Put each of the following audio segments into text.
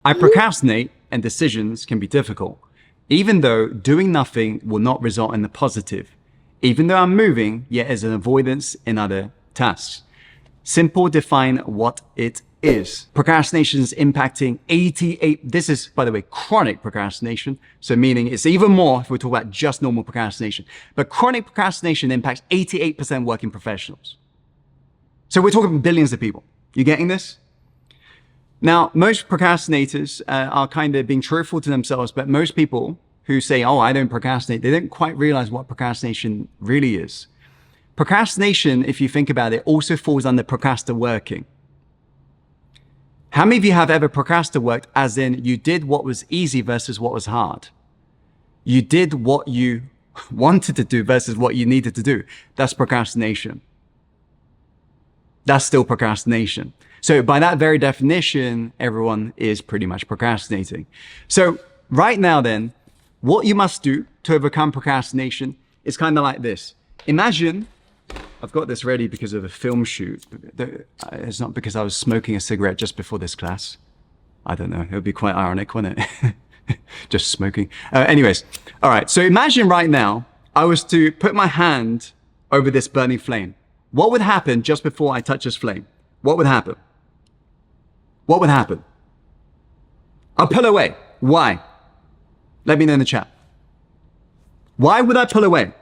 I procrastinate and decisions can be difficult, even though doing nothing will not result in the positive. Even though I'm moving, yet as an avoidance in other tasks. Simple define what it is. Procrastination is impacting 88, this is, by the way, chronic procrastination. So meaning it's even more if we talk about just normal procrastination. But chronic procrastination impacts 88% working professionals. So we're talking billions of people. You getting this? Now, most procrastinators are kind of being truthful to themselves, but most people who say, oh, I don't procrastinate, they don't quite realize what procrastination really is. Procrastination, if you think about it, also falls under procrastinating. How many of you have ever procrastinated as in you did what was easy versus what was hard? You did what you wanted to do versus what you needed to do. That's procrastination. That's still procrastination. So by that very definition, everyone is pretty much procrastinating. So right now then, what you must do to overcome procrastination is kind of like this. Imagine, I've got this ready because of a film shoot. It's not because I was smoking a cigarette just before this class. I don't know, it would be quite ironic, wouldn't it? Just smoking. Anyways, all right, so imagine right now, I was to put my hand over this burning flame. What would happen just before I touch this flame? What would happen? What would happen? I'll pull away. Why? Let me know in the chat. Why would I pull away?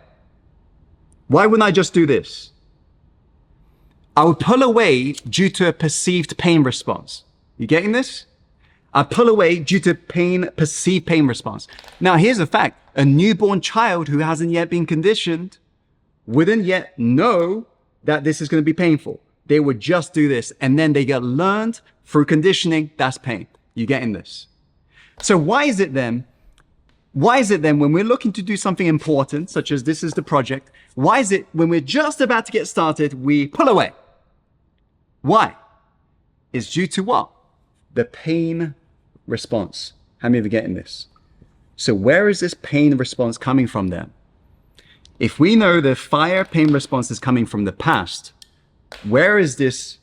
Why wouldn't I just do this? I would pull away due to a perceived pain response. You getting this? I pull away due to perceived pain response. Now, here's the fact. A newborn child who hasn't yet been conditioned wouldn't yet know that this is going to be painful. They would just do this, and then they get learned through conditioning, that's pain. You getting this? So why is it then when we're looking to do something important, such as this is the project, why is it when we're just about to get started, we pull away? Why? It's due to what? The pain response. How many of you getting this? So where is this pain response coming from then? If we know the fire pain response is coming from the past, where is this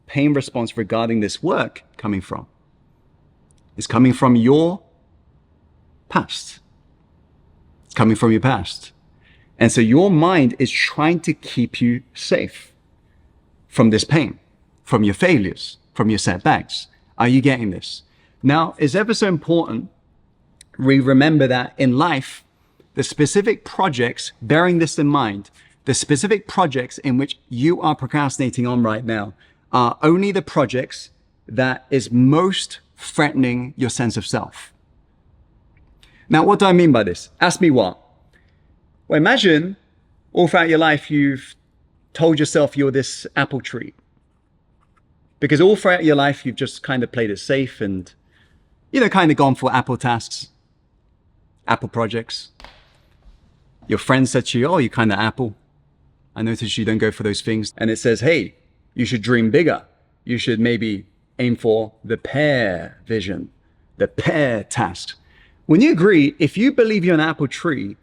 pain response regarding this work coming from? It's coming from your past. It's coming from your past. And so your mind is trying to keep you safe from this pain, from your failures, from your setbacks. Are you getting this? Now, it's ever so important we remember that in life, the specific projects, bearing this in mind, the specific projects in which you are procrastinating on right now are only the projects that is most threatening your sense of self. Now, what do I mean by this? Ask me what? Well, imagine all throughout your life, you've told yourself you're this apple tree. Because all throughout your life, you've just kind of played it safe and, kind of gone for apple tasks, apple projects. Your friend said to you, oh, you're kind of apple. I noticed you don't go for those things. And it says, hey, you should dream bigger. You should maybe aim for the pear vision, the pear task. When you agree, if you believe you're an apple tree,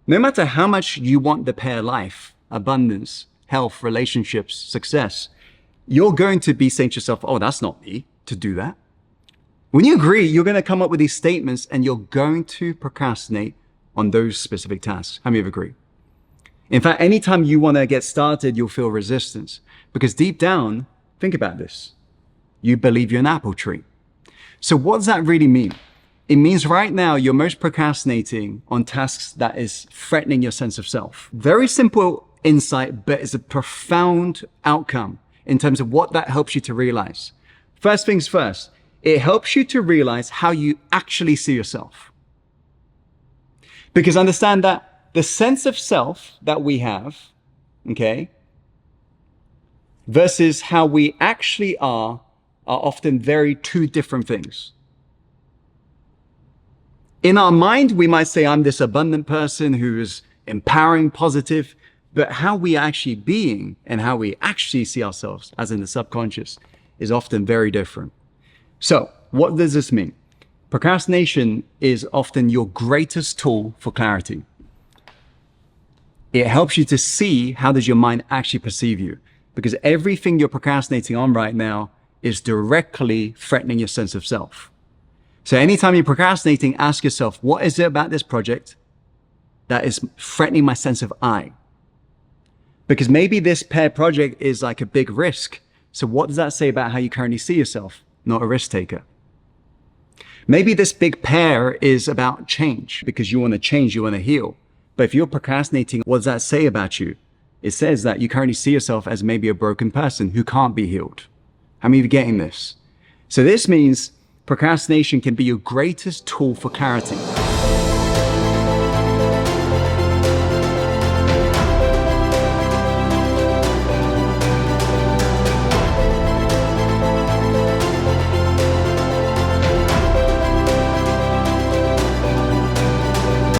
no matter how much you want the pear life, abundance, health, relationships, success, you're going to be saying to yourself, oh, that's not me to do that. When you agree, you're going to come up with these statements and you're going to procrastinate on those specific tasks. How many of you agree? In fact, anytime you want to get started, you'll feel resistance because deep down, think about this. You believe you're an apple tree. So what does that really mean? It means right now you're most procrastinating on tasks that is threatening your sense of self. Very simple insight, but it's a profound outcome in terms of what that helps you to realize. First things first, it helps you to realize how you actually see yourself. Because understand that the sense of self that we have, okay, versus how we actually are often very two different things. In our mind, we might say, I'm this abundant person who is empowering, positive, but how we actually being and how we actually see ourselves, as in the subconscious, is often very different. So what does this mean? Procrastination is often your greatest tool for clarity. It helps you to see how does your mind actually perceive you, because everything you're procrastinating on right now is directly threatening your sense of self. So anytime you're procrastinating, ask yourself, what is it about this project that is threatening my sense of I? Because maybe this pair project is like a big risk. So what does that say about how you currently see yourself? Not a risk taker. Maybe this big pair is about change because you want to change, you want to heal. But if you're procrastinating, what does that say about you? It says that you currently see yourself as maybe a broken person who can't be healed. How many of you are getting this? So this means procrastination can be your greatest tool for clarity.